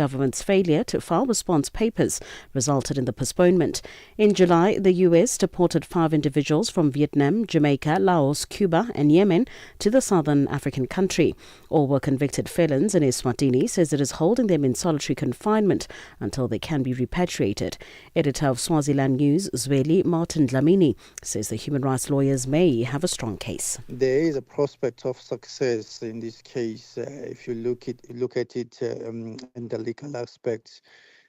government's failure to file response papers resulted in the postponement. In July, the U.S. deported 5 individuals from Vietnam, Jamaica, Laos, Cuba and Yemen to the southern African country. All were convicted felons, and Eswatini says it is holding them in solitary confinement until they can be repatriated. Editor of Swaziland News, Zweli Martin Dlamini, says the human rights lawyers may have a strong case. There is a prospect of success in this case if you look at it in the legal aspects,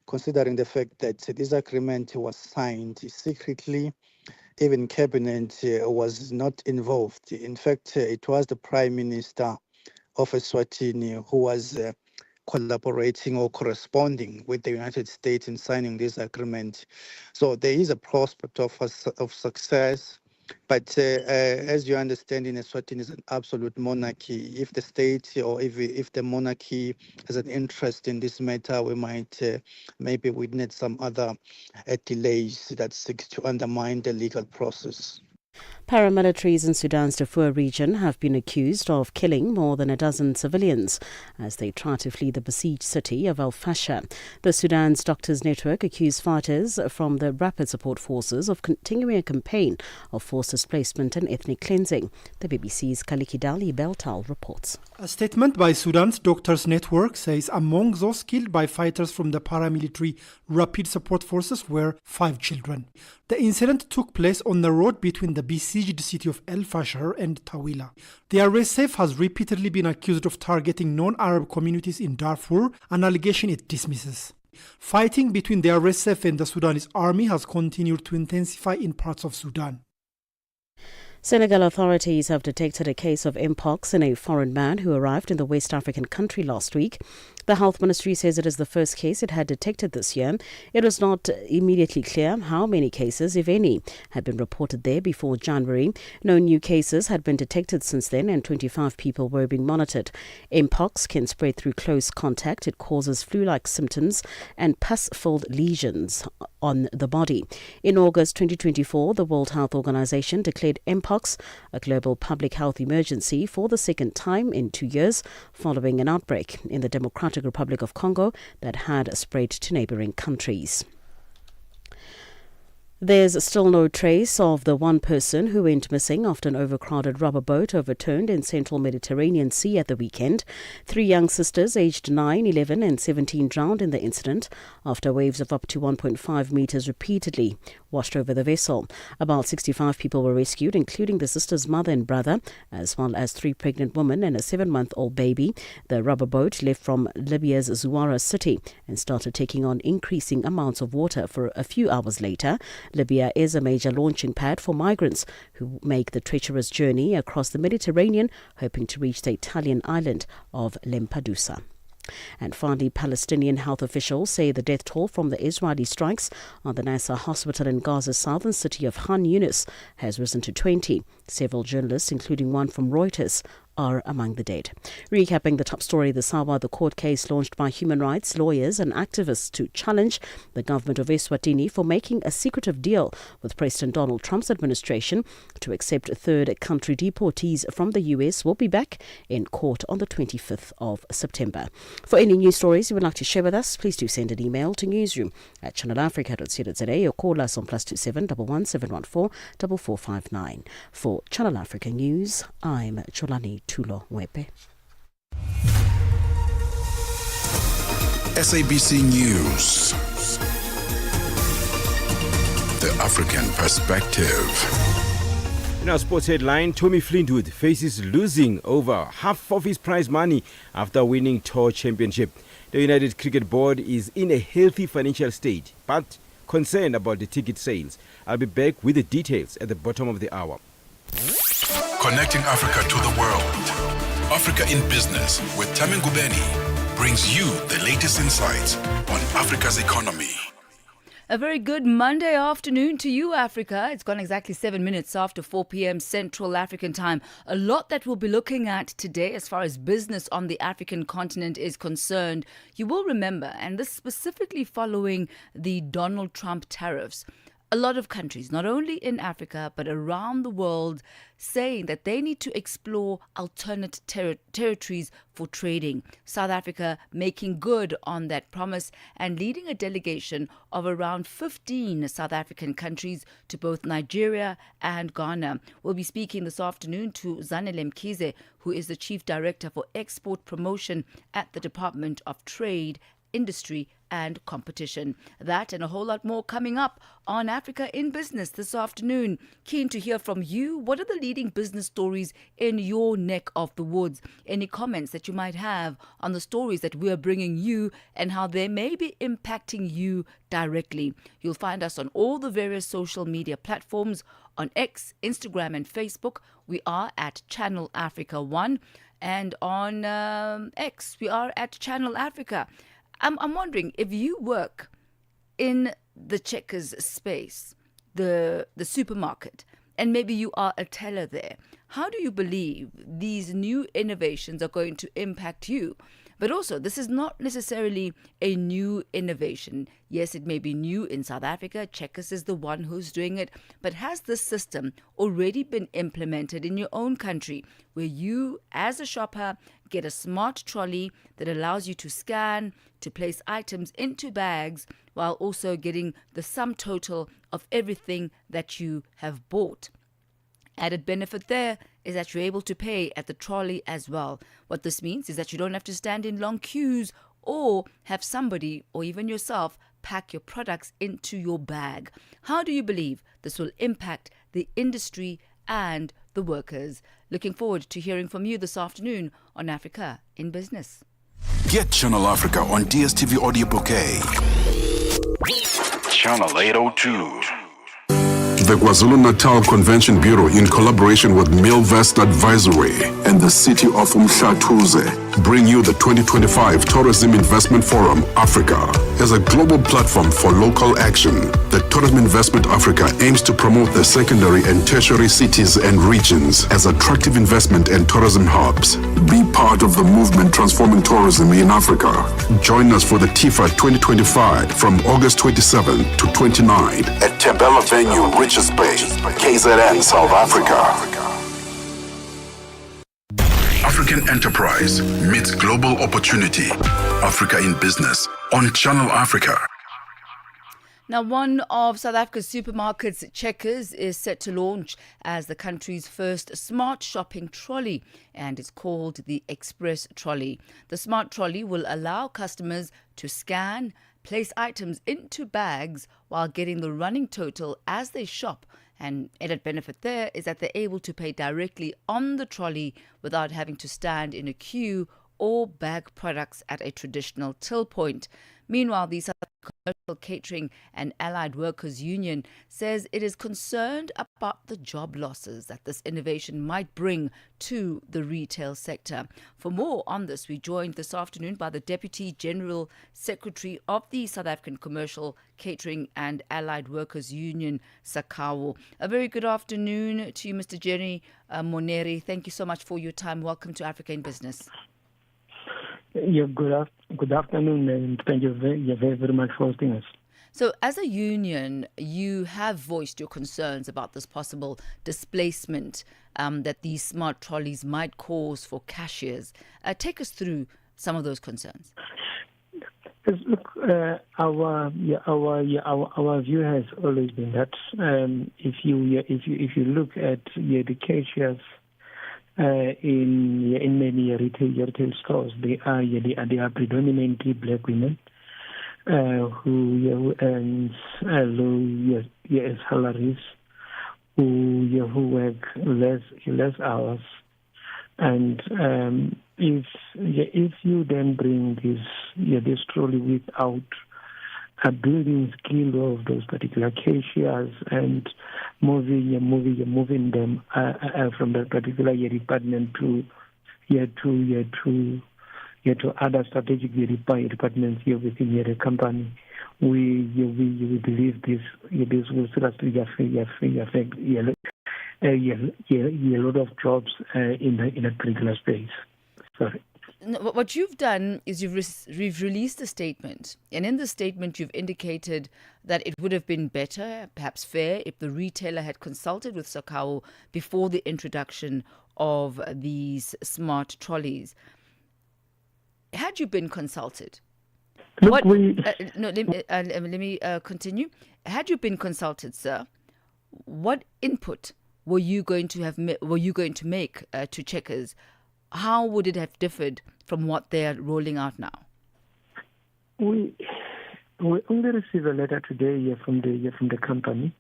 considering the fact that this agreement was signed secretly. Even cabinet was not involved. In fact, it was the Prime Minister of Eswatini who was collaborating or corresponding with the United States in signing this agreement. So there is a prospect of success. But as you understand, in Eswatini is an absolute monarchy. If the state or if the monarchy has an interest in this matter, we might maybe witness some other delays that seek to undermine the legal process. Paramilitaries in Sudan's Darfur region have been accused of killing more than a dozen civilians as they try to flee the besieged city of Al Fasher. The Sudan's Doctors Network accused fighters from the Rapid Support Forces of continuing a campaign of forced displacement and ethnic cleansing. The BBC's Kalikidali Beltal reports. A statement by Sudan's Doctors Network says among those killed by fighters from the paramilitary Rapid Support Forces were 5 children. The incident took place on the road between the besieged city of El Fasher and Tawila. The RSF has repeatedly been accused of targeting non-Arab communities in Darfur, an allegation it dismisses. Fighting between the RSF and the Sudanese army has continued to intensify in parts of Sudan. Senegal authorities have detected a case of mpox in a foreign man who arrived in the West African country last week. The health ministry says it is the first case it had detected this year. It was not immediately clear how many cases, if any, had been reported there before January. No new cases had been detected since then, and 25 people were being monitored. Mpox can spread through close contact. It causes flu-like symptoms and pus-filled lesions on the body. In August 2024, the World Health Organization declared mpox a global public health emergency for the second time in 2 years, following an outbreak in the Democratic Republic of Congo that had spread to neighboring countries. There's still no trace of the one person who went missing after an overcrowded rubber boat overturned in central Mediterranean Sea at the weekend. 3 young sisters aged 9, 11 and 17 drowned in the incident after waves of up to 1.5 meters repeatedly washed over the vessel. About 65 people were rescued, including the sisters' mother and brother, as well as 3 pregnant women and a 7-month-old baby. The rubber boat left from Libya's Zuwara city and started taking on increasing amounts of water for a few hours later. Libya is a major launching pad for migrants who make the treacherous journey across the Mediterranean, hoping to reach the Italian island of Lampedusa. And finally, Palestinian health officials say the death toll from the Israeli strikes on the Nasser hospital in Gaza's southern city of Khan Yunis has risen to 20. Several journalists, including one from Reuters, are among the dead. Recapping the top story this hour, the court case launched by human rights lawyers and activists to challenge the government of Eswatini for making a secretive deal with President Donald Trump's administration to accept third country deportees from the US will be back in court on the 25th of September. For any news stories you would like to share with us, please do send an email to newsroom@channelafrica.co.za or call us on +27 11 714 4459. For Channel Africa News, I'm Cholani Tulo Wepe. SABC News. The African Perspective. In our sports headline, Tommy Flintwood faces losing over half of his prize money after winning tour championship. The United Cricket Board is in a healthy financial state, but concerned about the ticket sales. I'll be back with the details at the bottom of the hour. Connecting Africa to the world. Africa in Business with Thami Ngubeni brings you the latest insights on Africa's economy. A very good Monday afternoon to you, Africa. It's gone exactly 7 minutes after 4 p.m. Central African time. A lot that we'll be looking at today as far as business on the African continent is concerned. You will remember, and this specifically following the Donald Trump tariffs, a lot of countries, not only in Africa, but around the world, saying that they need to explore alternate territories for trading. South Africa making good on that promise and leading a delegation of around 15 South African countries to both Nigeria and Ghana. We'll be speaking this afternoon to Zanele Mkhize, who is the Chief Director for Export Promotion at the Department of Trade, Industry and Competition. That and a whole lot more coming up on Africa in Business this afternoon. Keen to hear from you. What are the leading business stories in your neck of the woods? Any comments that you might have on the stories that we're bringing you and how they may be impacting you directly? You'll find us on all the various social media platforms. On X, Instagram and Facebook, we are at Channel Africa 1. And on X, we are at Channel Africa. I'm wondering, if you work in the Checkers space, the supermarket, and maybe you are a teller there, how do you believe these new innovations are going to impact you? But also, this is not necessarily a new innovation. Yes, it may be new in South Africa. Checkers is the one who's doing it. But has this system already been implemented in your own country, where you, as a shopper, get a smart trolley that allows you to scan, to place items into bags, while also getting the sum total of everything that you have bought? Added benefit there is that you're able to pay at the trolley as well. What this means is that you don't have to stand in long queues or have somebody or even yourself pack your products into your bag. How do you believe this will impact the industry and the workers? Looking forward to hearing from you this afternoon on Africa in Business. Get Channel Africa on DSTV Audio Bouquet. Channel 802. The KwaZulu-Natal Convention Bureau, in collaboration with Millvest Advisory and the city of Umhlathuze, bring you the 2025 Tourism Investment Forum Africa. As a global platform for local action, the Tourism Investment Africa aims to promote the secondary and tertiary cities and regions as attractive investment and tourism hubs. Be part of the movement transforming tourism in Africa. Join us for the TIFA 2025 from August 27 to 29 at Tembela Venue, Richards Bay, KZN, South Africa. African enterprise meets global opportunity. Africa in Business on Channel Africa. Now, one of South Africa's supermarkets, Checkers, is set to launch as the country's first smart shopping trolley, and it's called the Express Trolley. The smart trolley will allow customers to scan, place items into bags while getting the running total as they shop. And added benefit there is that they're able to pay directly on the trolley without having to stand in a queue or bag products at a traditional till point. Meanwhile, the South Commercial Catering and Allied Workers Union says it is concerned about the job losses that this innovation might bring to the retail sector. For more on this, we joined this afternoon by the Deputy General Secretary of the South African Commercial Catering and Allied Workers Union, SACAWU. A very good afternoon to you, Mr. Jerry Moneri. Thank you so much for your time. Welcome to Africa in Business. Yeah, good afternoon, and thank you very much for hosting us. So, as a union, you have voiced your concerns about this possible displacement that these smart trolleys might cause for cashiers. Take us through some of those concerns. Yes, look, our view has always been that if you look at the cashiers in many retail stores, they are predominantly black women who earn low salaries, who work less hours, and if you then bring this trolley without building skill of those particular cashiers and moving them from that particular department to other strategic departments here within the company, we believe this will seriously affect a lot of jobs in a particular space. Sorry. No, what you've done is you've released a statement, and in the statement you've indicated that it would have been better, perhaps fair, if the retailer had consulted with Sakao before the introduction of these smart trolleys. Had you been consulted? Look, Let me continue. Had you been consulted, sir, what input were you going to make to Checkers? How would it have differed from what they are rolling out now? We only received a letter today from the company.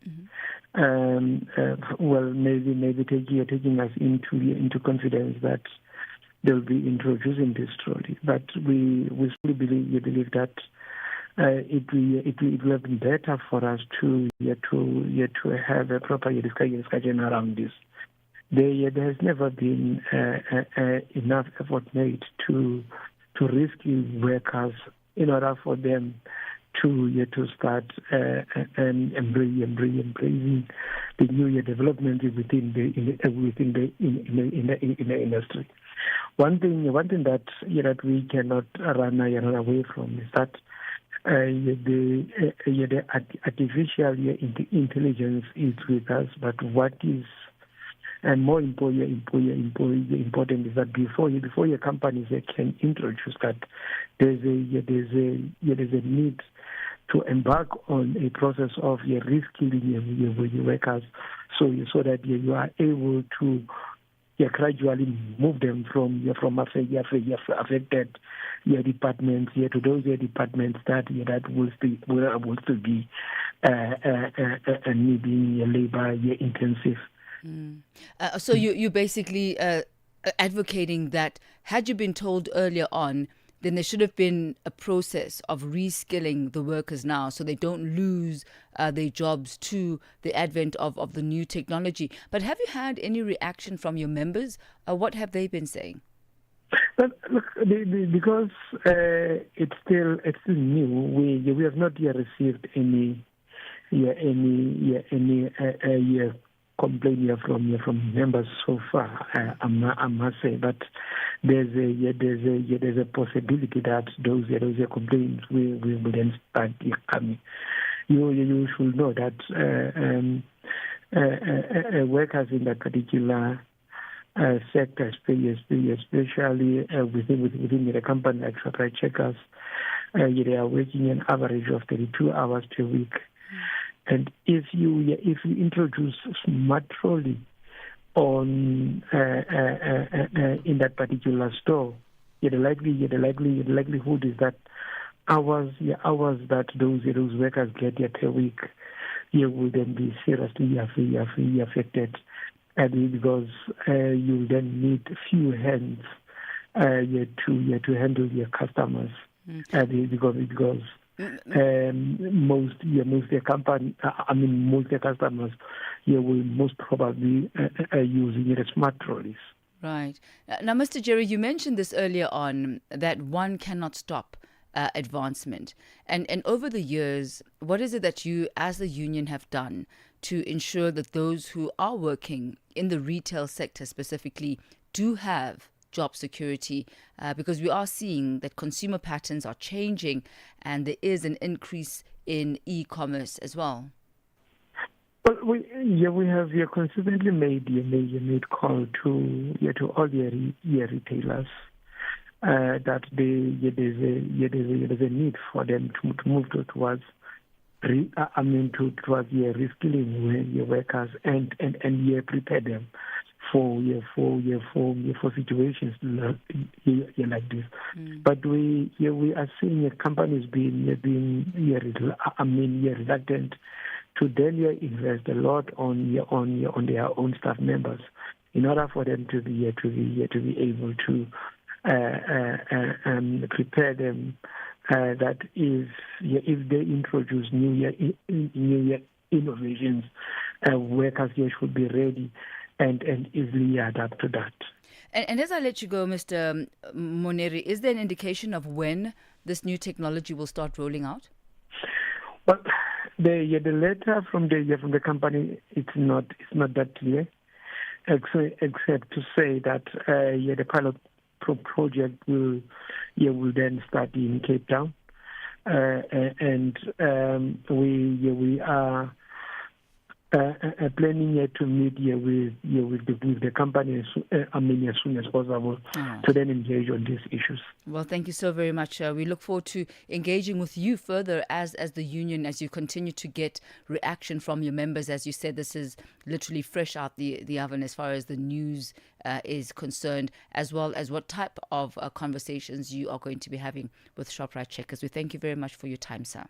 Well, maybe taking us into confidence that they'll be introducing this trolley. But we still believe that it will have been better for us to have a proper discussion around this. There has never been enough effort made to rescue workers in order for them to start embracing the new development within the industry. One thing that that we cannot run away from is that the artificial intelligence is with us, but what is and more important is that before your companies can introduce that, there's a need to embark on a process of reskilling your workers, so that you are able to gradually move them from affected departments to those departments that will still be needing labor intensive. So you basically advocating that had you been told earlier on, then there should have been a process of reskilling the workers now so they don't lose their jobs to the advent of the new technology. But have you had any reaction from your members? What have they been saying? But look, because it's still new, we have not yet received any complaint from members so far. I must say, but there's a possibility that those complaints will then start coming. You should know that workers in that particular sector, especially within the company like Supply Checkers, they are working an average of 32 hours per week. And if you introduce smart trolley on in that particular store, the likelihood is that hours that those workers get per week, will then be seriously affected, because you then need few hands to handle your customers, because. Most customers will most probably using smart trolleys. Right. Now, Mr. Jerry, you mentioned this earlier on, that one cannot stop advancement. And over the years, what is it that you as the union have done to ensure that those who are working in the retail sector specifically do have job security, because we are seeing that consumer patterns are changing and there is an increase in e-commerce as well? Well, we have consistently made call to all the retailers that there's a need for them to move towards reskilling your workers and prepare them for situations like this. But we are seeing companies being reluctant to then invest a lot on their own staff members in order for them to be able to prepare them. That if they introduce new innovations, workers here should be ready and easily adapt to that. And as I let you go, Mr. Moneri, is there an indication of when this new technology will start rolling out? Well, the letter from the company, it's not that clear, except to say that the project will then start in Cape Town, and we are planning to meet with the company as soon as possible to then engage on these issues. Well, thank you so very much. We look forward to engaging with you further as the union, as you continue to get reaction from your members. As you said, this is literally fresh out the oven as far as the news is concerned, as well as what type of conversations you are going to be having with ShopRite checkers. We thank you very much for your time, sir.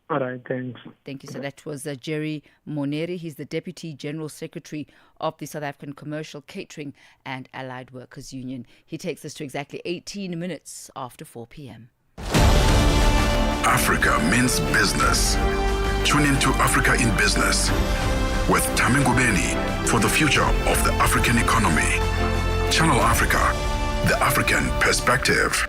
All right, thanks. Thank you. So that was Jerry Moneri. He's the Deputy General Secretary of the South African Commercial Catering and Allied Workers Union. He takes us to exactly 18 minutes after 4 p.m. Africa means business. Tune into Africa in Business with Thami Ngubeni for the future of the African economy. Channel Africa, the African perspective.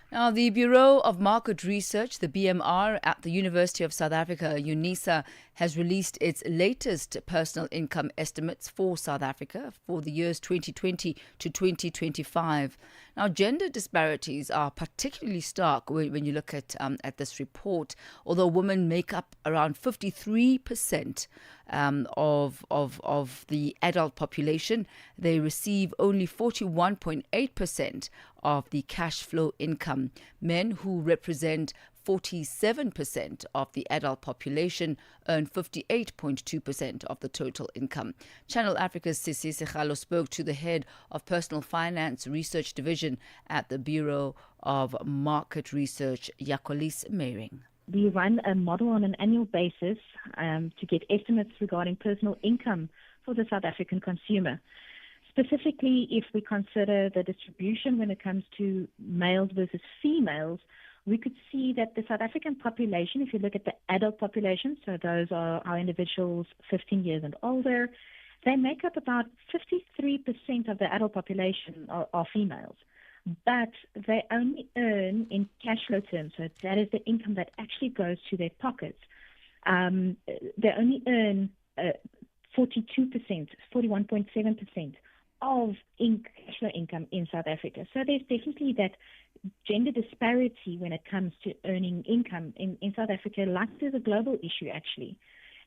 Now, the Bureau of Market Research, the BMR, at the University of South Africa, UNISA, has released its latest personal income estimates for South Africa for the years 2020 to 2025. Now, gender disparities are particularly stark when you look at this report. Although women make up around 53% of the adult population, they receive only 41.8% of the cash flow income. Men, who represent 47% of the adult population, earn 58.2% of the total income. Channel Africa's Sisi Sekgalo spoke to the head of Personal Finance Research Division at the Bureau of Market Research, Yakolis Mering. We run a model on an annual basis to get estimates regarding personal income for the South African consumer. Specifically, if we consider the distribution when it comes to males versus females, we could see that the South African population, if you look at the adult population, so those are our individuals 15 years and older, they make up about 53% of the adult population are females. But they only earn in cash flow terms, so that is the income that actually goes to their pockets. They only earn 42%, 41.7% of cash flow income in South Africa. So there's definitely that gender disparity when it comes to earning income in South Africa, like there's a global issue actually.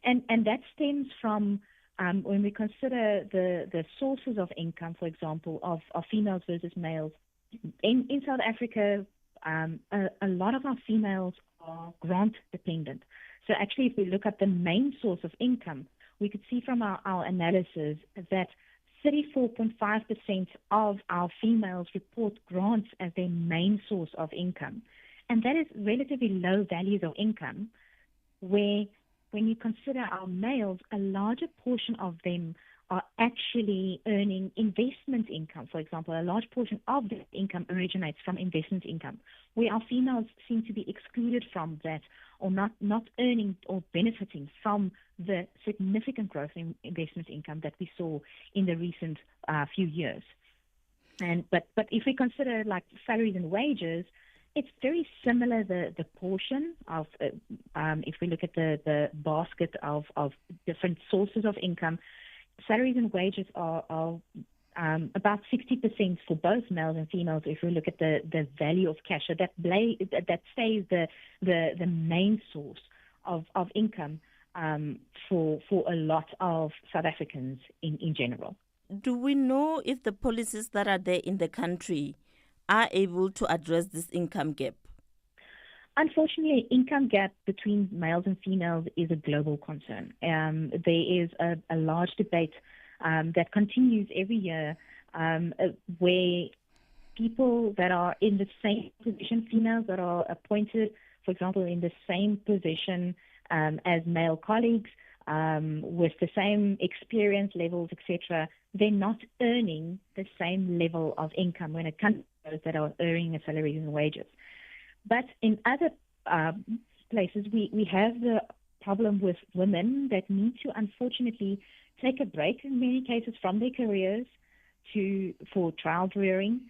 And that stems from when we consider the sources of income, for example, of females versus males. In South Africa, a lot of our females are grant dependent. So actually, if we look at the main source of income, we could see from our analysis that 34.5% of our females report grants as their main source of income. And that is relatively low values of income, where when you consider our males, a larger portion of them are actually earning investment income. For example, a large portion of the income originates from investment income, where our females seem to be excluded from that, or not earning or benefiting from the significant growth in investment income that we saw in the recent few years. But if we consider like salaries and wages, it's very similar, the portion of, if we look at the basket of different sources of income, salaries and wages are about 60% for both males and females if we look at the value of cash. So that stays the main source of income for a lot of South Africans in general. Do we know if the policies that are there in the country are able to address this income gap? Unfortunately, income gap between males and females is a global concern. There is a large debate that continues every year where people that are in the same position, females that are appointed, for example, in the same position as male colleagues, with the same experience levels, etc., they're not earning the same level of income when it comes to those that are earning a salary and wages. But in other places, we have the problem with women that need to, unfortunately, take a break in many cases from their careers for child rearing,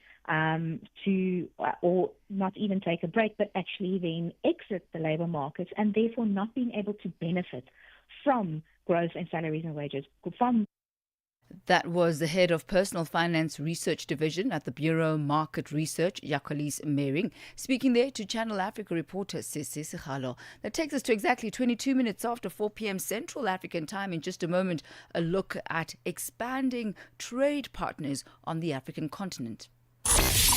or not even take a break, but actually then exit the labor market and therefore not being able to benefit from growth in salaries and wages. That was the head of Personal Finance Research Division at the Bureau Market Research, Jacqueline Mering, speaking there to Channel Africa reporter Sisi Sigalo. That takes us to exactly 22 minutes after 4 p.m. Central African time. In just a moment, a look at expanding trade partners on the African continent.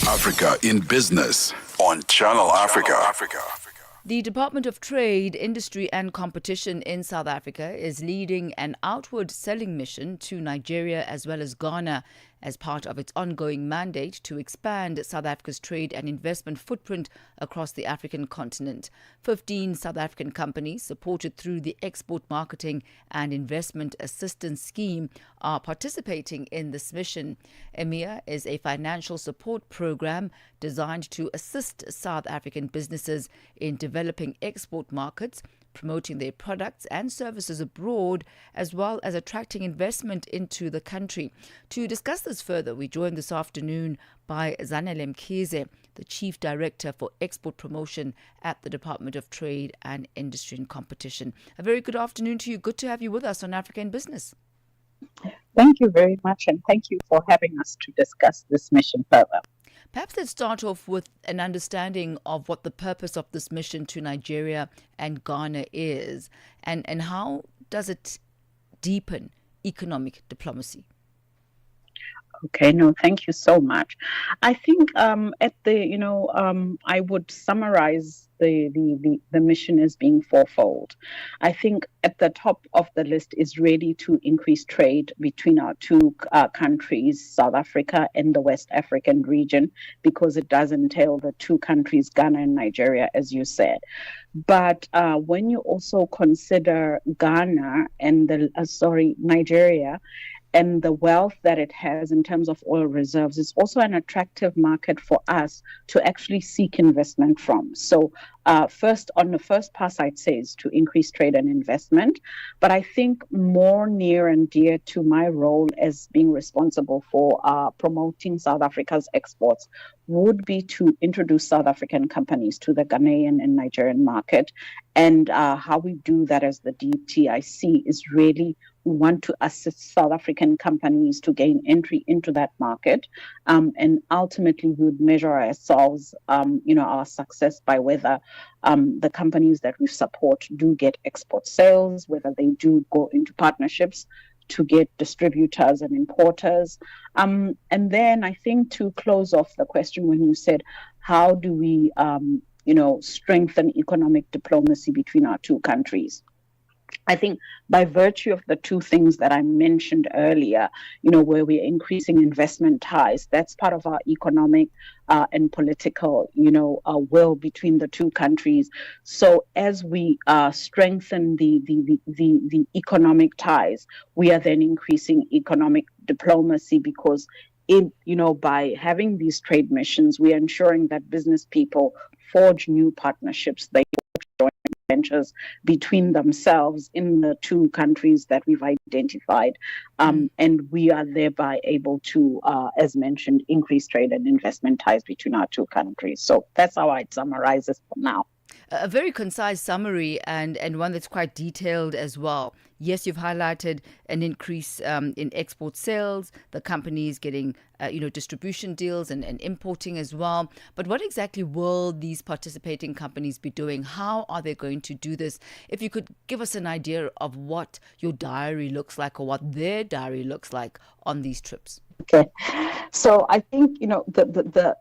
Africa in Business on Channel Africa. The Department of Trade, Industry and Competition in South Africa is leading an outward selling mission to Nigeria as well as Ghana as part of its ongoing mandate to expand South Africa's trade and investment footprint across the African continent. 15 South African companies, supported through the Export Marketing and Investment Assistance Scheme, are participating in this mission. EMIA is a financial support program designed to assist South African businesses in developing export markets, promoting their products and services abroad, as well as attracting investment into the country. To discuss this further, we joined this afternoon by Zanele Mkhize, the Chief Director for Export Promotion at the Department of Trade and Industry and Competition. A very good afternoon to you. Good to have you with us on Africa in Business. Thank you very much, and thank you for having us to discuss this mission further. Perhaps let's start off with an understanding of what the purpose of this mission to Nigeria and Ghana is, and how does it deepen economic diplomacy? Okay, no, thank you so much. I think I would summarize the mission as being fourfold. I think at the top of the list is really to increase trade between our two countries, South Africa and the West African region, because it does entail the two countries, Ghana and Nigeria, as you said. But when you also consider Ghana and Nigeria, and the wealth that it has in terms of oil reserves, is also an attractive market for us to actually seek investment from. So first, on the first pass, I'd say is to increase trade and investment. But I think more near and dear to my role as being responsible for promoting South Africa's exports would be to introduce South African companies to the Ghanaian and Nigerian market. And how we do that as the DTIC is really, we want to assist South African companies to gain entry into that market. And ultimately, we would measure ourselves, our success by whether the companies that we support do get export sales, whether they do go into partnerships to get distributors and importers. And then I think to close off the question, when you said, how do we, strengthen economic diplomacy between our two countries? I think by virtue of the two things that I mentioned earlier, where we're increasing investment ties, that's part of our economic and political, will between the two countries. So as we strengthen the economic ties, we are then increasing economic diplomacy, because by having these trade missions, we are ensuring that business people forge new partnerships. They join ventures between themselves in the two countries that we've identified. And we are thereby able to, as mentioned, increase trade and investment ties between our two countries. So that's how I'd summarize this for now. A very concise summary and one that's quite detailed as well. Yes, you've highlighted an increase in export sales, the companies getting distribution deals and importing as well. But what exactly will these participating companies be doing? How are they going to do this? If you could give us an idea of what your diary looks like, or what their diary looks like on these trips. Okay, so I think the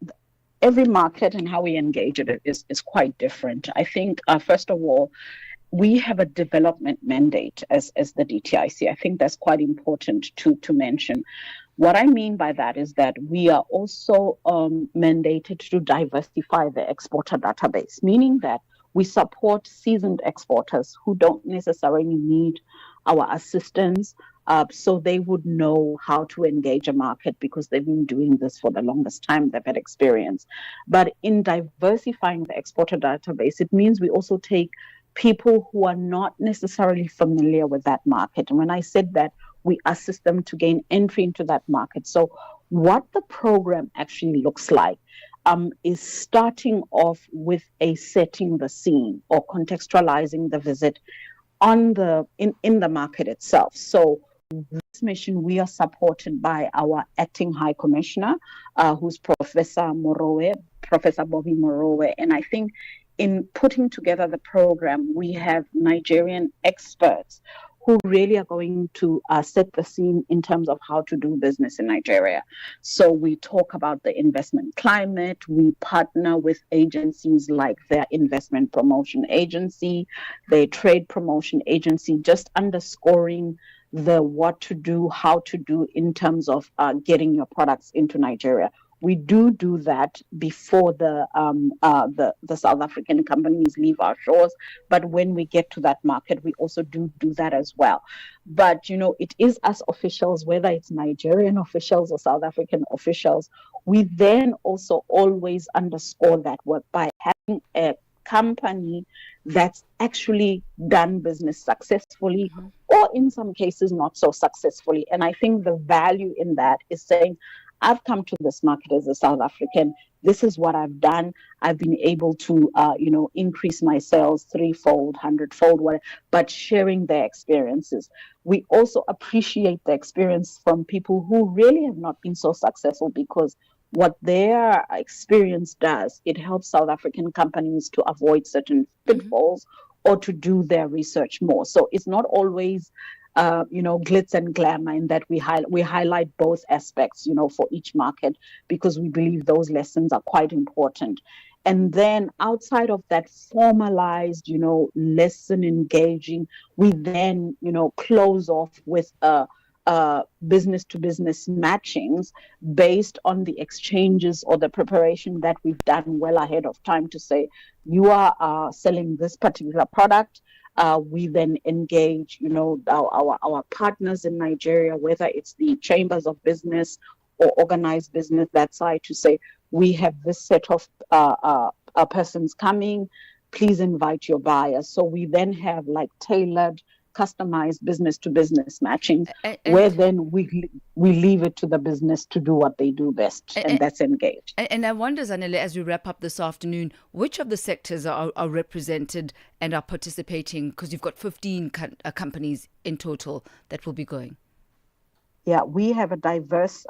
every market and how we engage it is quite different. I think, first of all, we have a development mandate as the DTIC. I think that's quite important to mention. What I mean by that is that we are also mandated to diversify the exporter database, meaning that we support seasoned exporters who don't necessarily need our assistance, so they would know how to engage a market because they've been doing this for the longest time. They've had experience. But in diversifying the exporter database, it means we also take people who are not necessarily familiar with that market. And when I said that, we assist them to gain entry into that market. So what the program actually looks like is starting off with a setting the scene or contextualizing the visit on in the market itself. So this mission, we are supported by our acting High Commissioner, who's Professor Bobby Morowe. And I think in putting together the program, we have Nigerian experts who really are going to set the scene in terms of how to do business in Nigeria. So we talk about the investment climate. We partner with agencies like their investment promotion agency, their trade promotion agency, just underscoring the what to do, how to do in terms of getting your products into Nigeria. We do that before the South African companies leave our shores, but when we get to that market, we also do that as well. But it is us officials, whether it's Nigerian officials or South African officials, we then also always underscore that work by having a company that's actually done business successfully, or in some cases not so successfully. And I think the value in that is saying, I've come to this market as a South African. This is what I've done. I've been able to, increase my sales 3-fold, 100-fold, whatever, but sharing their experiences. We also appreciate the experience from people who really have not been so successful, because what their experience does, it helps South African companies to avoid certain pitfalls or to do their research more. So it's not always glitz and glamour, in that we highlight both aspects, for each market, because we believe those lessons are quite important. And then outside of that formalized, lesson engaging, we then, close off with business to business matchings based on the exchanges or the preparation that we've done well ahead of time to say, you are selling this particular product. We then engage, our partners in Nigeria, whether it's the chambers of business or organized business, that side, to say, we have this set of persons coming, please invite your buyers. So we then have tailored, customized business to business matching, where then we leave it to the business to do what they do best, and that's engage. And I wonder, Zanele, as we wrap up this afternoon, which of the sectors are represented and are participating? Because you've got 15 companies in total that will be going. Yeah, we have a diverse,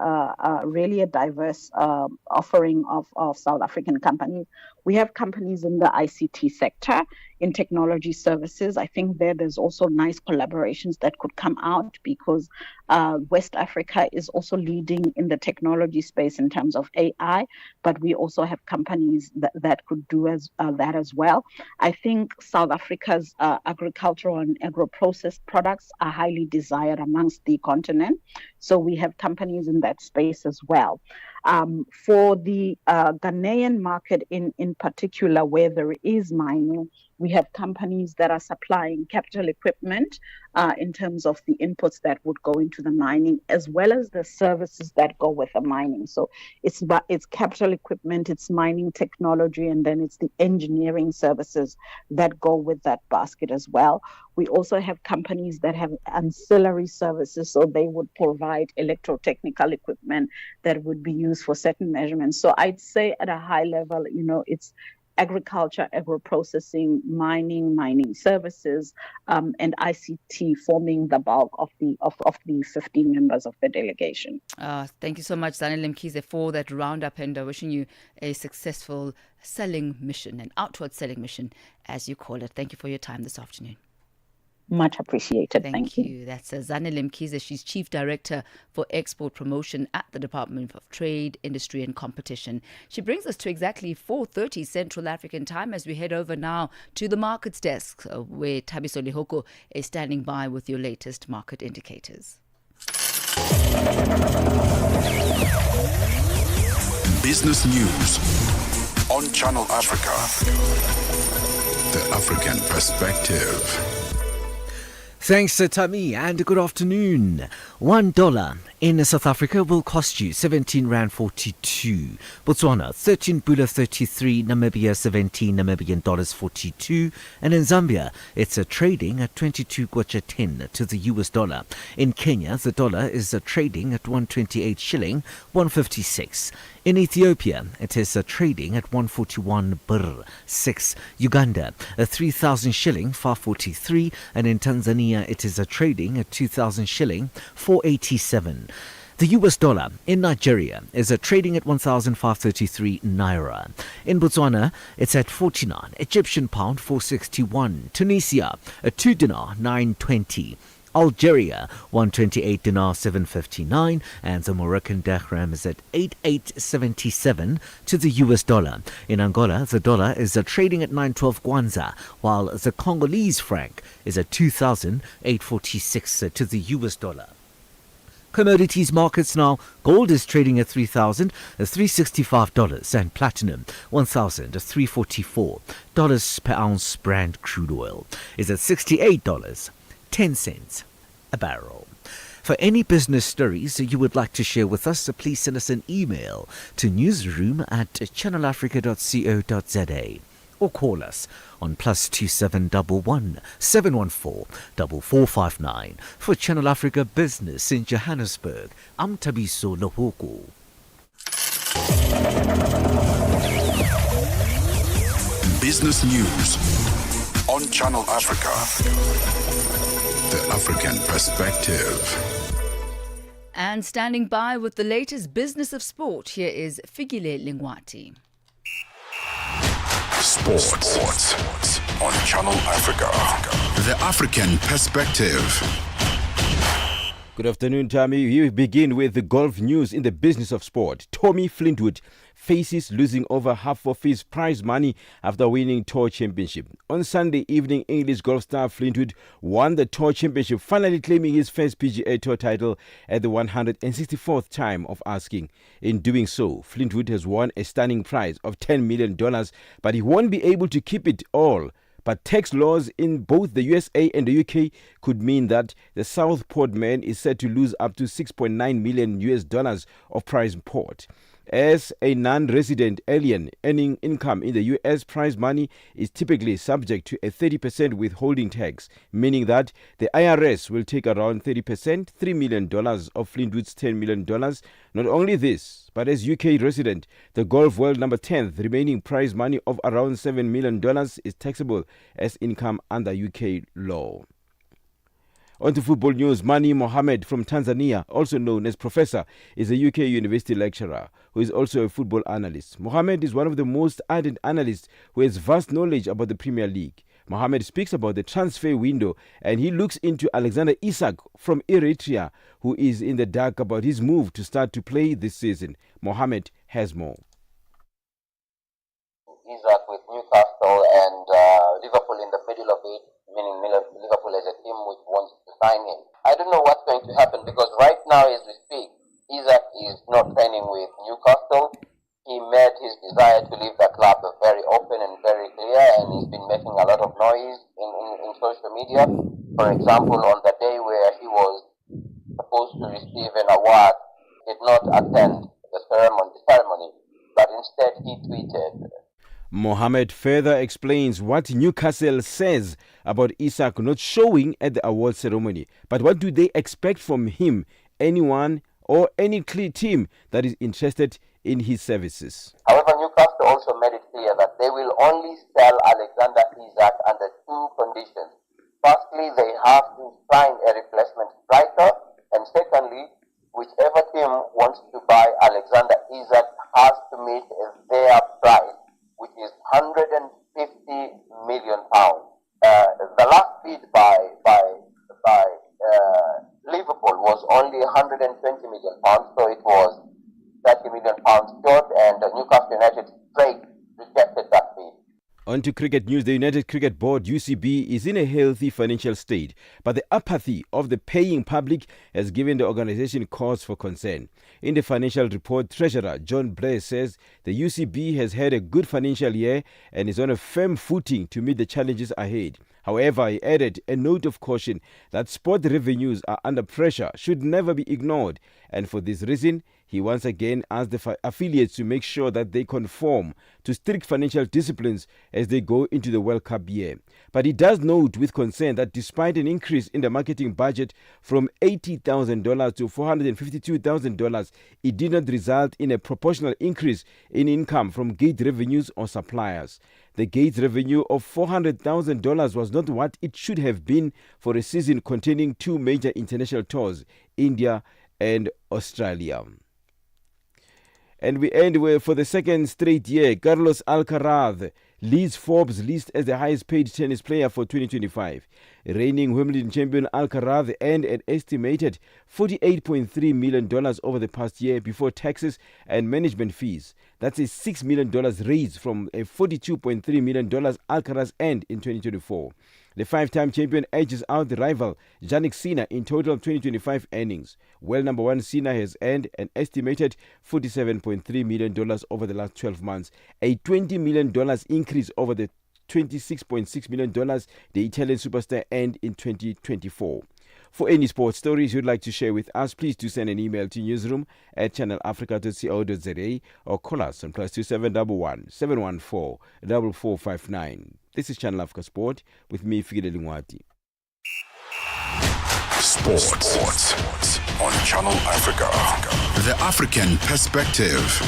really diverse offering of South African companies. We have companies in the ICT sector, in technology services. I think there's also nice collaborations that could come out, because West Africa is also leading in the technology space in terms of AI, but we also have companies that could do that as well. I think South Africa's agricultural and agro-processed products are highly desired amongst the continent. So we have companies in that space as well. For the Ghanaian market in particular, where there is mining, we have companies that are supplying capital equipment in terms of the inputs that would go into the mining, as well as the services that go with the mining. So it's capital equipment, it's mining technology, and then it's the engineering services that go with that basket as well. We also have companies that have ancillary services, so they would provide electrotechnical equipment that would be used for certain measurements. So I'd say at a high level, it's agriculture, agro-processing, mining services, and ICT forming the bulk of the 15 members of the delegation. Thank you so much, Zanele Mkhize, for that roundup, and wishing you a successful selling mission, an outward selling mission, as you call it. Thank you for your time this afternoon. Much appreciated. Thank you. That's Zanele Mkhize. She's Chief Director for Export Promotion at the Department of Trade, Industry and Competition. She brings us to exactly 4:30 Central African time as we head over now to the markets desk, where Thabiso Lehoko is standing by with your latest market indicators. Business news on Channel Africa. The African perspective. Thanks, Thami, and good afternoon. $1 in South Africa will cost you 17 Rand 42. Botswana, 13 Bula 33, Namibia 17 Namibian dollars 42, and in Zambia, it's trading at 22 kwacha 10 to the US dollar. In Kenya, the dollar is trading at 128 shilling 156. In Ethiopia, it is trading at 141 birr 6. Uganda, a 3,000 shilling 543, and in Tanzania, it is trading at 2,000 shilling 487. The US dollar in Nigeria is trading at 1,533 naira. In Botswana, it's at 49 Egyptian pound 461. Tunisia, a 2 dinar 920. Algeria, 128 dinar 759, and the Moroccan dirham is at 8877 to the US dollar. In Angola, the dollar is trading at 912 kwanza, while the Congolese franc is at 2,846 to the US dollar. Commodities markets now. Gold is trading at $3,365 and platinum $1,344 per ounce. Brent crude oil is at $68.10 a barrel. For any business stories you would like to share with us, please send us an email to newsroom@channelafrica.co.za or call us on +2711 714 4459. For Channel Africa Business in Johannesburg, I'm Tabiso Lohoko. Business news on Channel Africa. The African perspective. And standing by with the latest business of sport, here is Figile Lingwati. Sports on Channel Africa. The African perspective. Good afternoon, Thami. We begin with the golf news in the business of sport. Tommy Fleetwood faces losing over half of his prize money after winning Tour Championship. On Sunday evening, English golf star Fleetwood won the Tour Championship, finally claiming his first PGA Tour title at the 164th time of asking. In doing so, Fleetwood has won a stunning prize of $10 million, but he won't be able to keep it all. But tax laws in both the USA and the UK could mean that the Southport man is set to lose up to $6.9 million of prize pot. As a non-resident alien earning income in the US, prize money is typically subject to a 30% withholding tax, meaning that the IRS will take around 30%, $3 million of Fleetwood's $10 million. Not only this, but as UK resident, the golf world number 10th remaining prize money of around $7 million is taxable as income under UK law. On to football news. Mani Mohammed from Tanzania, also known as Professor, is a UK university lecturer who is also a football analyst. Mohammed is one of the most ardent analysts who has vast knowledge about the Premier League. Mohammed speaks about the transfer window and he looks into Alexander Isak from Eritrea, who is in the dark about his move to start to play this season. Mohammed has more. Isak with Newcastle and Liverpool in the middle of it, meaning Liverpool as a team which wants to sign him. I don't know what's going to happen because right now as we speak, Isak is not training with Newcastle. He made his desire to leave the club very open and very clear, and he's been making a lot of noise in social media. For example, on the day where he was supposed to receive an award, he did not attend the ceremony, but instead he tweeted. Mohammed further explains what Newcastle says about Isak not showing at the award ceremony. But what do they expect from him? Anyone or any team that is interested in his services. However, Newcastle also made it clear that they will only sell Alexander Isak under two conditions. Firstly, they have to find a replacement striker, and secondly, whichever team wants to buy Alexander Isak has to meet their price, which is £150 million. The last bid by Liverpool was only £120 million, so it was £30 million short, and Newcastle United straight rejected that bid. On to cricket news. The United Cricket Board, UCB, is in a healthy financial state, but the apathy of the paying public has given the organisation cause for concern. In the financial report, Treasurer John Blair says the UCB has had a good financial year and is on a firm footing to meet the challenges ahead. However, he added a note of caution that sport revenues are under pressure, should never be ignored, and for this reason, He once again asked the affiliates to make sure that they conform to strict financial disciplines as they go into the World Cup year. But he does note with concern that despite an increase in the marketing budget from $80,000 to $452,000, it did not result in a proportional increase in income from gate revenues or suppliers. The gate revenue of $400,000 was not what it should have been for a season containing two major international tours, India and Australia. And we end with, for the second straight year, Carlos Alcaraz leads Forbes' list as the highest paid tennis player for 2025. Reigning Wimbledon champion Alcaraz earned an estimated $48.3 million over the past year before taxes and management fees. That's a $6 million raise from a $42.3 million Alcaraz earned in 2024. The five-time champion edges out the rival Jannik Sinner in total 2025 earnings. Well, number one, Sinner has earned an estimated $47.3 million over the last 12 months, a $20 million increase over the $26.6 million the Italian superstar earned in 2024. For any sports stories you'd like to share with us, please do send an email to newsroom@channelafrica.co.za or call us on +2711 714 4459. This is Channel Africa Sport with me, Figile Lingwati. Sports on Channel Africa. The African perspective.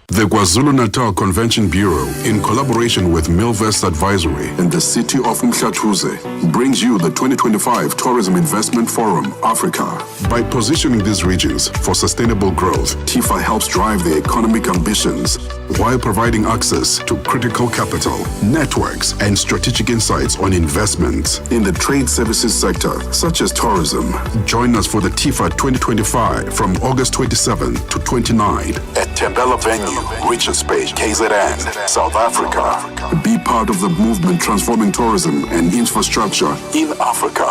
The KwaZulu-Natal Convention Bureau, in collaboration with Milvest Advisory and the city of Mhlathuze, brings you the 2025 Tourism Investment Forum, Africa. By positioning these regions for sustainable growth, TIFA helps drive their economic ambitions while providing access to critical capital, networks, and strategic insights on investments in the trade services sector, such as tourism. Join us for the TIFA 2025 from August 27 to 29 at Tembela Venue, Richards Bay, KZN, South Africa. Be part of the movement transforming tourism and infrastructure in Africa.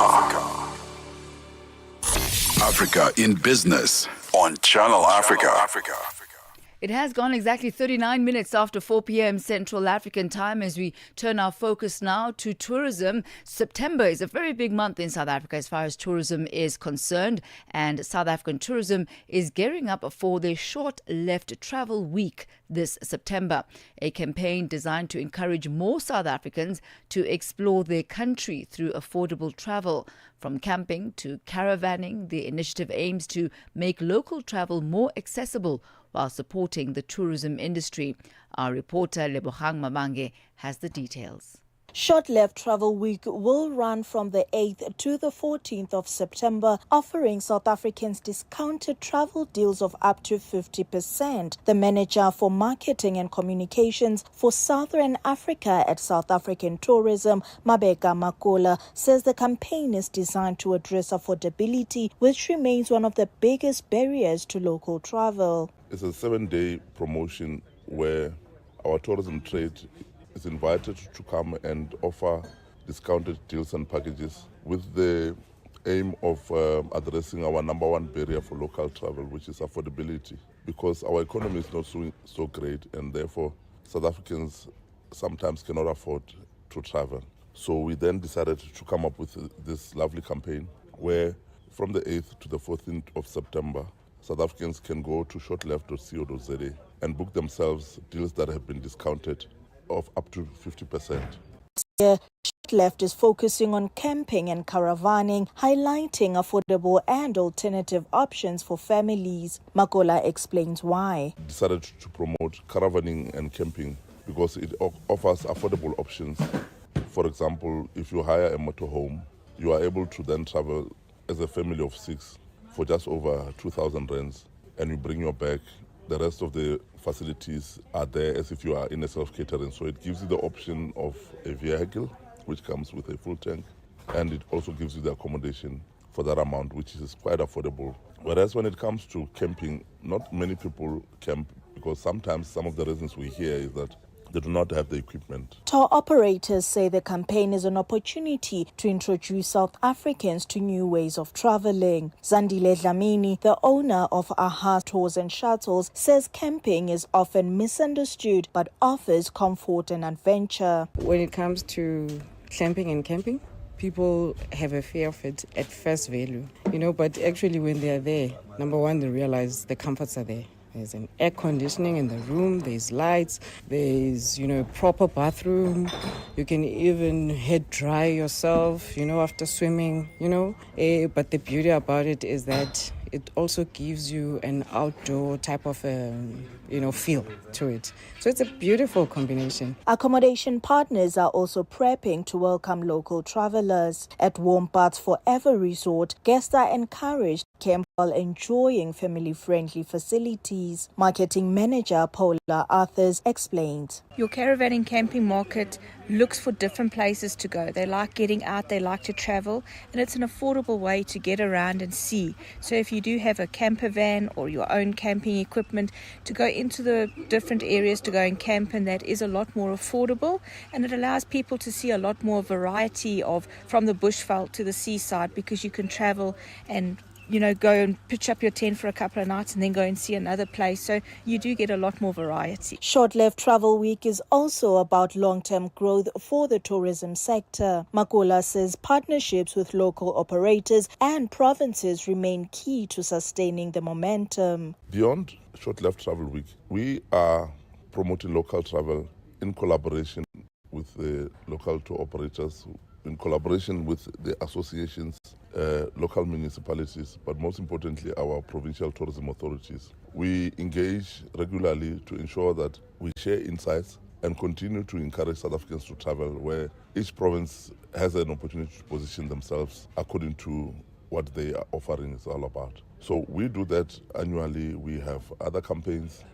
Africa in Business on Channel Africa. It has gone exactly 39 minutes after 4 p.m. Central African time as we turn our focus now to tourism. September is a very big month in South Africa as far as tourism is concerned, and South African tourism is gearing up for their short left travel week this September, a campaign designed to encourage more South Africans to explore their country through affordable travel. From camping to caravanning, the initiative aims to make local travel more accessible while supporting the tourism industry. Our reporter Lebohang Mamange has the details. Short Left Travel Week will run from the 8th to the 14th of September, offering South Africans discounted travel deals of up to 50%. The manager for marketing and communications for Southern Africa at South African Tourism, Mabeka Makola, says the campaign is designed to address affordability, which remains one of the biggest barriers to local travel. It's a 7-day promotion where our tourism trade is invited to come and offer discounted deals and packages with the aim of addressing our number one barrier for local travel, which is affordability, because our economy is not so great, and therefore South Africans sometimes cannot afford to travel. So we then decided to come up with this lovely campaign where from the 8th to the 14th of September, South Africans can go to shortleft.co.za and book themselves deals that have been discounted of up to 50%. Short Left is focusing on camping and caravanning, highlighting affordable and alternative options for families. Makola explains why. Decided to promote caravanning and camping because it offers affordable options. For example, if you hire a motorhome, you are able to then travel as a family of 6 for just over 2,000 rands, and you bring your bag. The rest of the facilities are there as if you are in a self-catering. So it gives you the option of a vehicle, which comes with a full tank, and it also gives you the accommodation for that amount, which is quite affordable. Whereas when it comes to camping, not many people camp because sometimes some of the reasons we hear is that they do not have the equipment. Tour operators say the campaign is an opportunity to introduce South Africans to new ways of traveling. Zandile Dlamini, the owner of AHA Tours and Shuttles, says camping is often misunderstood but offers comfort and adventure. When it comes to clamping and camping, people have a fear of it at first value, but actually when they're there, number one, they realize the comforts are there. There's an air conditioning in the room, there's lights, there's, proper bathroom. You can even head dry yourself, after swimming, But the beauty about it is that it also gives you an outdoor type of, feel to it. So it's a beautiful combination. Accommodation partners are also prepping to welcome local travelers. At Warm Baths Forever Resort, guests are encouraged to camp while enjoying family-friendly facilities. Marketing manager Paula Arthurs explained. Your caravanning camping market looks for different places to go. They like getting out, they like to travel, and it's an affordable way to get around and see. So if you do have a camper van or your own camping equipment, to go into the different areas to go and camp, and that is a lot more affordable, and it allows people to see a lot more variety of from the bushveld to the seaside, because you can travel and go and pitch up your tent for a couple of nights and then go and see another place. So you do get a lot more variety. Short-Lived Travel Week is also about long-term growth for the tourism sector. Makola says partnerships with local operators and provinces remain key to sustaining the momentum. Beyond Short-Lived Travel Week, we are promoting local travel in collaboration with the local tour operators, in collaboration with the associations, local municipalities, but most importantly, our provincial tourism authorities. We engage regularly to ensure that we share insights and continue to encourage South Africans to travel, where each province has an opportunity to position themselves according to what they are offering is all about. So we do that annually. We have other campaigns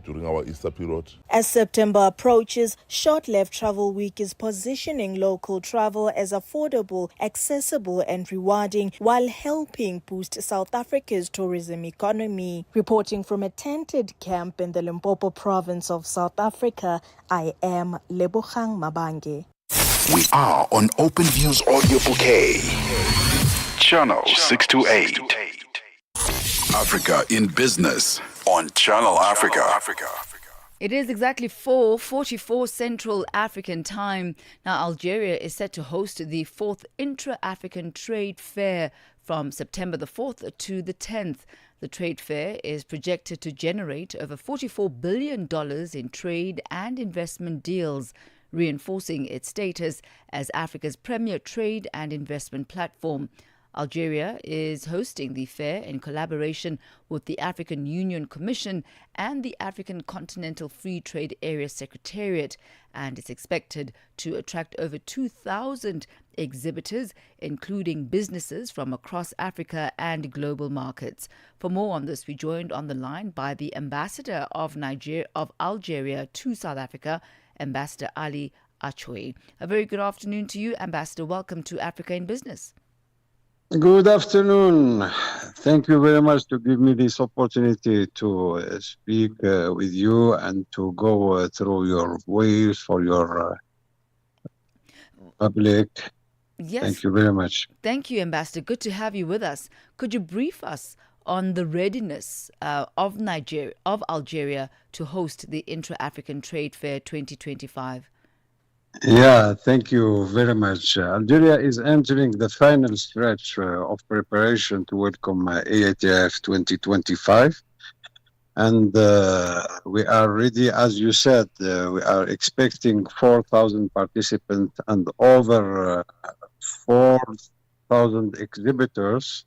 during our Easter period. As September approaches, Short-Lived Travel Week is positioning local travel as affordable, accessible and rewarding while helping boost South Africa's tourism economy. Reporting from a tented camp in the Limpopo province of South Africa, I am Lebogang Mabange. We are on Open Views Audio Bouquet. Channel 628. Africa in Business on Channel Africa. It is exactly 4:44 Central African Time. Now, Algeria is set to host the 4th Intra-African Trade Fair from September the 4th to the 10th. The trade fair is projected to generate over $44 billion in trade and investment deals, reinforcing its status as Africa's premier trade and investment platform. Algeria is hosting the fair in collaboration with the African Union Commission and the African Continental Free Trade Area Secretariat, and is expected to attract over 2,000 exhibitors, including businesses from across Africa and global markets. For more on this, we joined on the line by the ambassador of Algeria to South Africa, Ambassador Ali Achoui. A very good afternoon to you, Ambassador. Welcome to Africa in Business. Good afternoon. Thank you very much to give me this opportunity to speak with you and to go through your ways for your public. Yes. Thank you very much. Thank you, Ambassador. Good to have you with us. Could you brief us on the readiness of Algeria to host the Intra-African Trade Fair 2025? Yeah, thank you very much. Algeria is entering the final stretch of preparation to welcome AITF 2025. And we are ready, as you said, we are expecting 4,000 participants and over 4,000 exhibitors,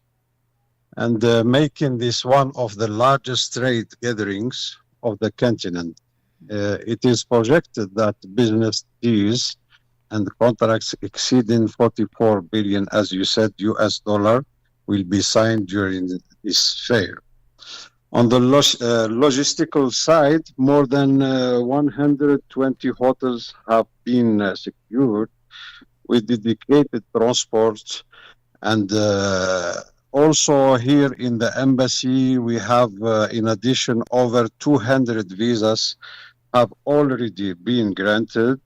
and making this one of the largest trade gatherings of the continent. It is projected that business deals and contracts exceeding 44 billion, as you said, US dollar, will be signed during this fair. On the logistical side, more than 120 hotels have been secured with dedicated transports. And also here in the embassy, we have, in addition, over 200 visas have already been granted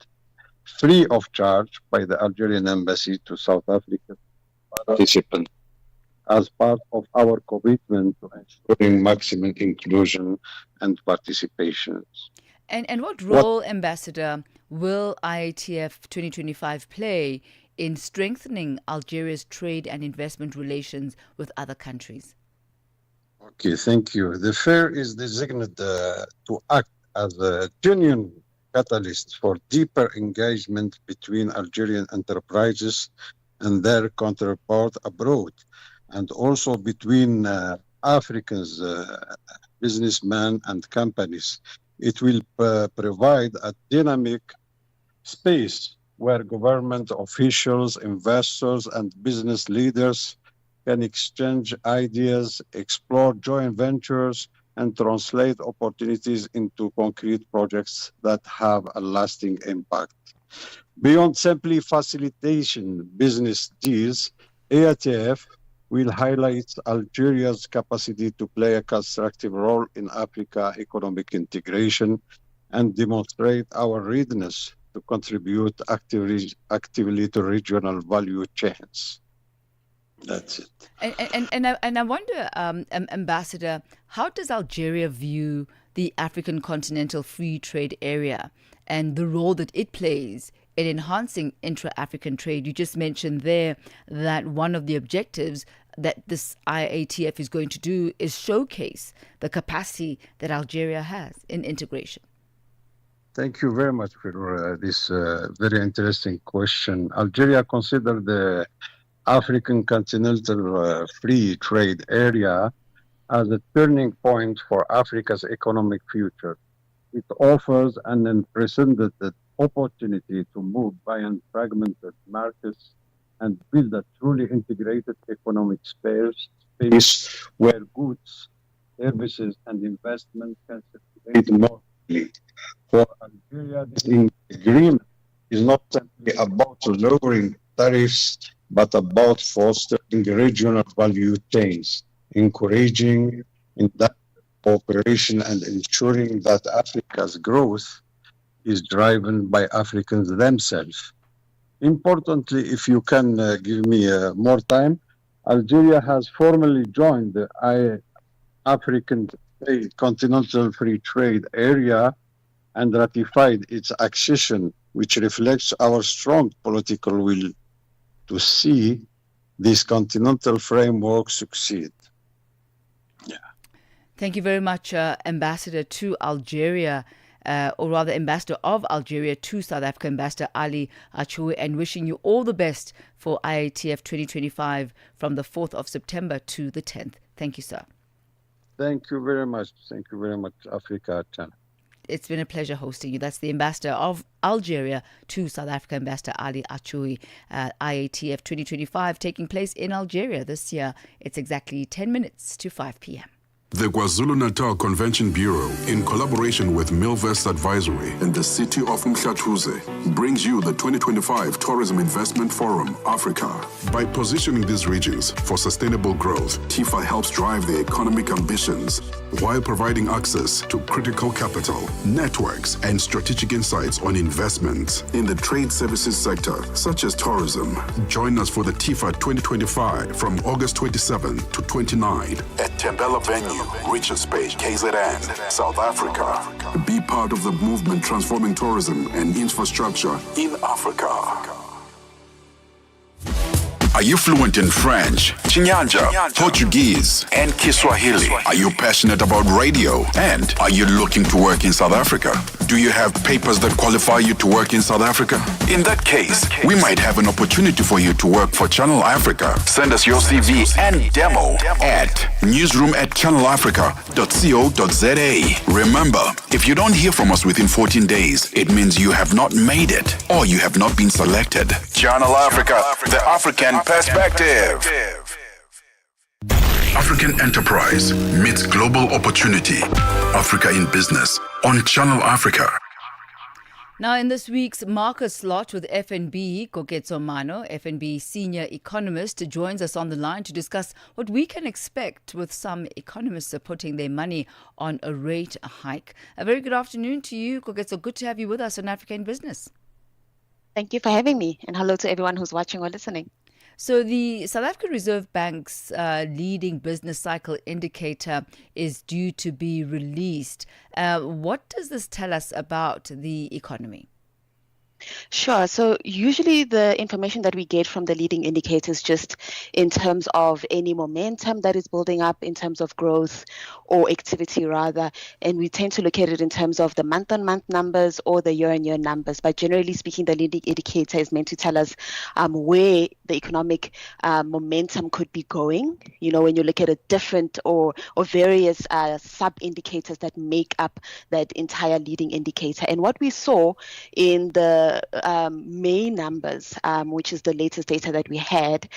free of charge by the Algerian embassy to South African participants as part of our commitment to ensuring maximum inclusion and participation. And what role, Ambassador, will IATF 2025 play in strengthening Algeria's trade and investment relations with other countries? Okay, thank you. The fair is designed to act as a genuine catalyst for deeper engagement between Algerian enterprises and their counterpart abroad, and also between Africans, businessmen and companies. It will provide a dynamic space where government officials, investors, and business leaders can exchange ideas, explore joint ventures, and translate opportunities into concrete projects that have a lasting impact. Beyond simply facilitation business deals, AITF will highlight Algeria's capacity to play a constructive role in Africa economic integration and demonstrate our readiness to contribute actively to regional value chains. That's it. And I wonder, Ambassador, how does Algeria view the African Continental Free Trade Area and the role that it plays in enhancing intra-African trade? You just mentioned there that one of the objectives that this IATF is going to do is showcase the capacity that Algeria has in integration. Thank you very much for this very interesting question. Algeria considers the African Continental Free Trade Area as a turning point for Africa's economic future. It offers an unprecedented opportunity to move beyond fragmented markets and build a truly integrated economic space where goods, services, and investment can circulate more freely. For Algeria, this agreement is not simply about lowering tariffs, but about fostering regional value chains, encouraging industrial cooperation, and ensuring that Africa's growth is driven by Africans themselves. Importantly, if you can give me more time, Algeria has formally joined the African Continental Free Trade Area and ratified its accession, which reflects our strong political will to see this continental framework succeed. Yeah. Thank you very much, Ambassador to Algeria, or rather Ambassador of Algeria to South Africa, Ambassador Ali Achoui, and wishing you all the best for IATF 2025 from the 4th of September to the 10th. Thank you, sir. Thank you very much. Thank you very much, Africa Channel. It's been a pleasure hosting you. That's the Ambassador of Algeria to South Africa, Ambassador Ali Achoui. IATF 2025 taking place in Algeria this year. It's exactly 10 minutes to 5 p.m. The KwaZulu-Natal Convention Bureau, in collaboration with Milvest Advisory and the city of Mhlathuze, brings you the 2025 Tourism Investment Forum, Africa. By positioning these regions for sustainable growth, TIFA helps drive their economic ambitions while providing access to critical capital, networks, and strategic insights on investments in the trade services sector, such as tourism. Join us for the TIFA 2025 from August 27 to 29 at Tembela Venue, Richards Bay, KZN, South Africa. Be part of the movement transforming tourism and infrastructure in Africa. Are you fluent in French, Chinyanja, Portuguese, and Kiswahili? Are you passionate about radio? And are you looking to work in South Africa? Do you have papers that qualify you to work in South Africa? In that case, we might have an opportunity for you to work for Channel Africa. Send us your CV and demo at newsroom@channelafrica.co.za. Remember, if you don't hear from us within 14 days, it means you have not made it or you have not been selected. Channel Africa, the African perspective. African enterprise meets global opportunity. Africa in business on Channel Africa. Now, in this week's market slot with FNB, Koketso Mano, FNB senior economist, joins us on the line to discuss what we can expect with some economists putting their money on a rate hike. A very good afternoon to you, Koketso. Good to have you with us on Africa in Business. Thank you for having me, and hello to everyone who's watching or listening. So the South African Reserve Bank's leading business cycle indicator is due to be released. What does this tell us about the economy? Sure. So usually the information that we get from the leading indicators just in terms of any momentum that is building up in terms of growth or activity rather, and we tend to look at it in terms of the month-on-month numbers or the year-on-year numbers. But generally speaking, the leading indicator is meant to tell us where the economic momentum could be going. You know, when you look at a different or various sub-indicators that make up that entire leading indicator. And what we saw in the May numbers, which is the latest data that we had,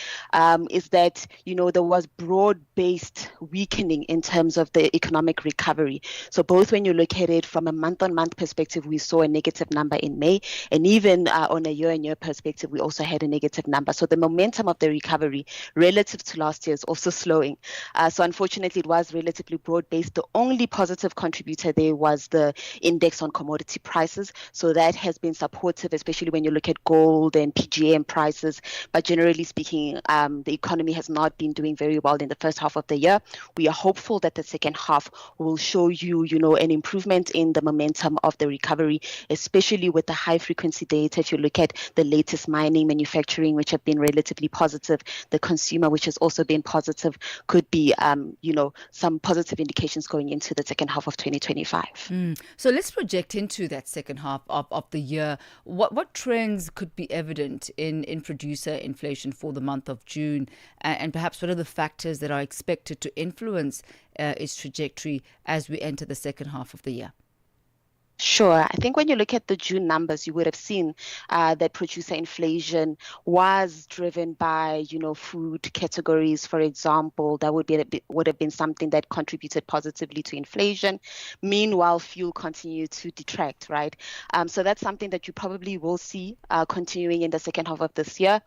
is that, you know, there was broad-based weakening in terms of the economic recovery. So both when you look at it from a month-on-month perspective, we saw a negative number in May, and even on a year-on-year perspective, we also had a negative number. So the momentum of the recovery relative to last year is also slowing. So unfortunately, it was relatively broad-based. The only positive contributor there was the index on commodity prices. So that has been supportive, especially when you look at gold and PGM prices. But generally speaking, the economy has not been doing very well in the first half of the year. We are hopeful that the second half will show you, you know, an improvement in the momentum of the recovery, especially with the high frequency data. If you look at the latest mining, manufacturing, which have been relatively positive, the consumer, which has also been positive, could be, you know, some positive indications going into the second half of 2025. So let's project into that second half of the year. What trends could be evident in producer inflation for the month of June, and perhaps what are the factors that are expected to influence its trajectory as we enter the second half of the year? Sure. I think when you look at the June numbers, you would have seen that producer inflation was driven by, you know, food categories, for example. That would have been something that contributed positively to inflation. Meanwhile, fuel continued to detract, right? So that's something that you probably will see continuing in the second half of this year.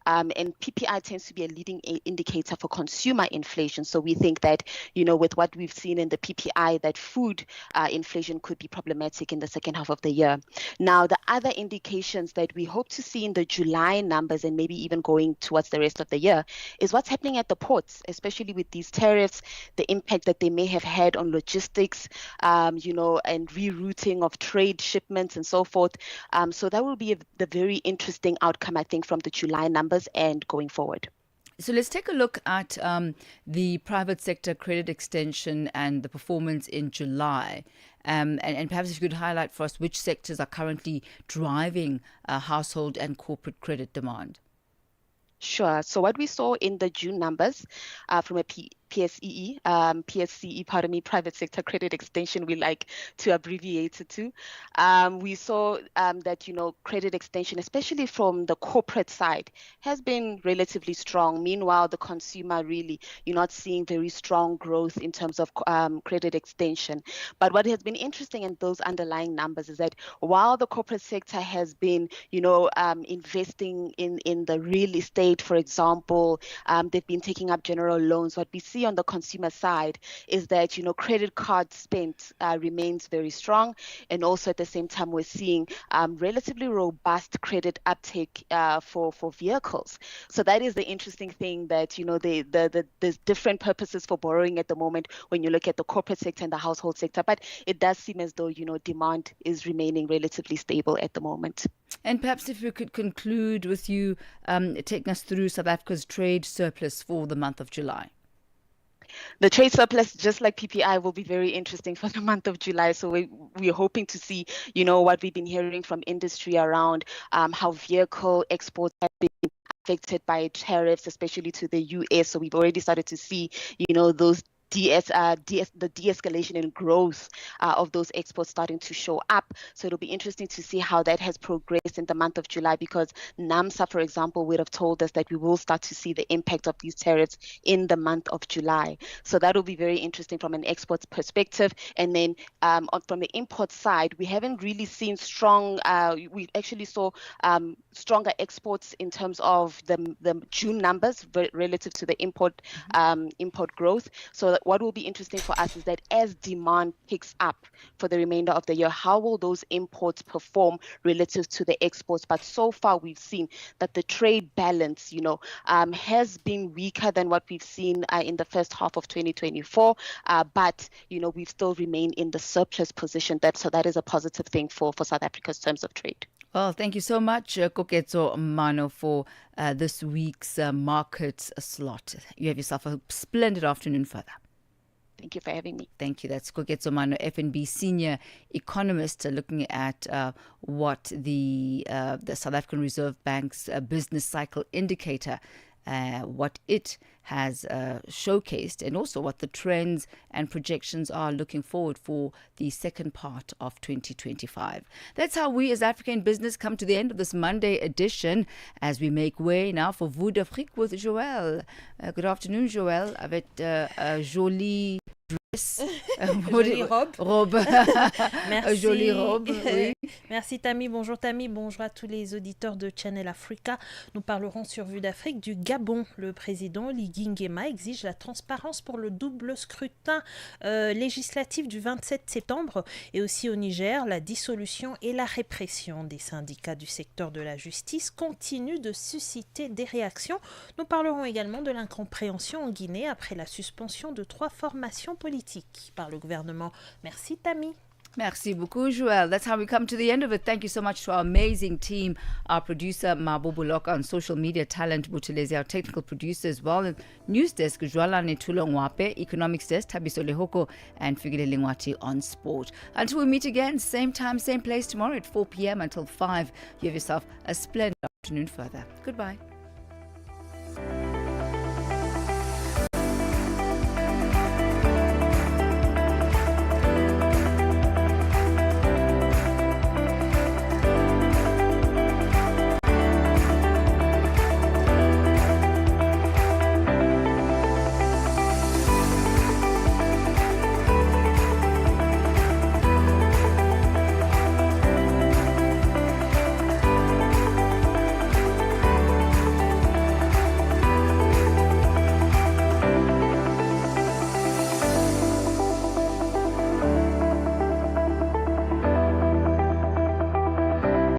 And PPI tends to be a leading indicator for consumer inflation. So we think that, you know, with what we've seen in the PPI, that food inflation could be problematic in the second half of the year. Now, the other indications that we hope to see in the July numbers and maybe even going towards the rest of the year is what's happening at the ports, especially with these tariffs, the impact that they may have had on logistics, you know, and rerouting of trade shipments and so forth. So that will be the very interesting outcome, I think, from the July numbers and going forward. So let's take a look at the private sector credit extension and the performance in July. And perhaps if you could highlight for us which sectors are currently driving household and corporate credit demand. Sure. So what we saw in the June numbers from a PSCE, private sector credit extension, we like to abbreviate it to. We saw that, you know, credit extension, especially from the corporate side, has been relatively strong. Meanwhile, the consumer really, you're not seeing very strong growth in terms of credit extension. But what has been interesting in those underlying numbers is that while the corporate sector has been, you know, investing in the real estate, for example, they've been taking up general loans. What we see on the consumer side is that, you know, credit card spend remains very strong, and also at the same time we're seeing relatively robust credit uptake for vehicles. So that is the interesting thing, that, you know, there's different purposes for borrowing at the moment when you look at the corporate sector and the household sector, but it does seem as though, you know, demand is remaining relatively stable at the moment. And perhaps if we could conclude with you taking us through South Africa's trade surplus for the month of July. The trade surplus, just like PPI, will be very interesting for the month of July. So we're hoping to see, you know, what we've been hearing from industry around how vehicle exports have been affected by tariffs, especially to the US. So we've already started to see, you know, those the de-escalation and growth of those exports starting to show up. So it'll be interesting to see how that has progressed in the month of July, because NAMSA, for example, would have told us that we will start to see the impact of these tariffs in the month of July. So that will be very interesting from an exports perspective. And then from the import side, we haven't really seen strong, we actually saw stronger exports in terms of the June numbers relative to the import growth. So what will be interesting for us is that as demand picks up for the remainder of the year, how will those imports perform relative to the exports? But so far, we've seen that the trade balance, you know, has been weaker than what we've seen in the first half of 2024. But, you know, we've still remained in the surplus position. So that is a positive thing for South Africa's terms of trade. Well, thank you so much, Koketso Mano, for this week's market slot. You have yourself a splendid afternoon further. Thank you for having me. Thank you. That's Koketso Mano, FNB senior economist, looking at what the South African Reserve Bank's business cycle indicator, what it has showcased, and also what the trends and projections are looking forward for the second part of 2025. That's how we as African business come to the end of this Monday edition, as we make way now for Vous d'Afrique with Joël. Good afternoon, Joël, avec jolie dress. Jolie robe. Merci. Jolie robe, oui. Merci Thami, bonjour Thami, bonjour à tous les auditeurs de Channel Africa. Nous parlerons sur Vue d'Afrique du Gabon. Le président Ligi Nguema exige la transparence pour le double scrutin législatif du 27 septembre. Et aussi au Niger, la dissolution et la répression des syndicats du secteur de la justice continuent de susciter des réactions. Nous parlerons également de l'incompréhension en Guinée après la suspension de 3 formations politiques par le gouvernement. Merci Thami. Merci beaucoup, Joël. That's how we come to the end of it. Thank you so much to our amazing team, our producer, Mabo Buloka, on social media, talent, Butulezi, our technical producer as well, and news desk, Joala Netulo Ngwape, economics desk, Tabiso Lehoko, and Figile Lingwati on sport. Until we meet again, same time, same place tomorrow at 4 p.m. until 5. You have yourself a splendid afternoon further. Goodbye.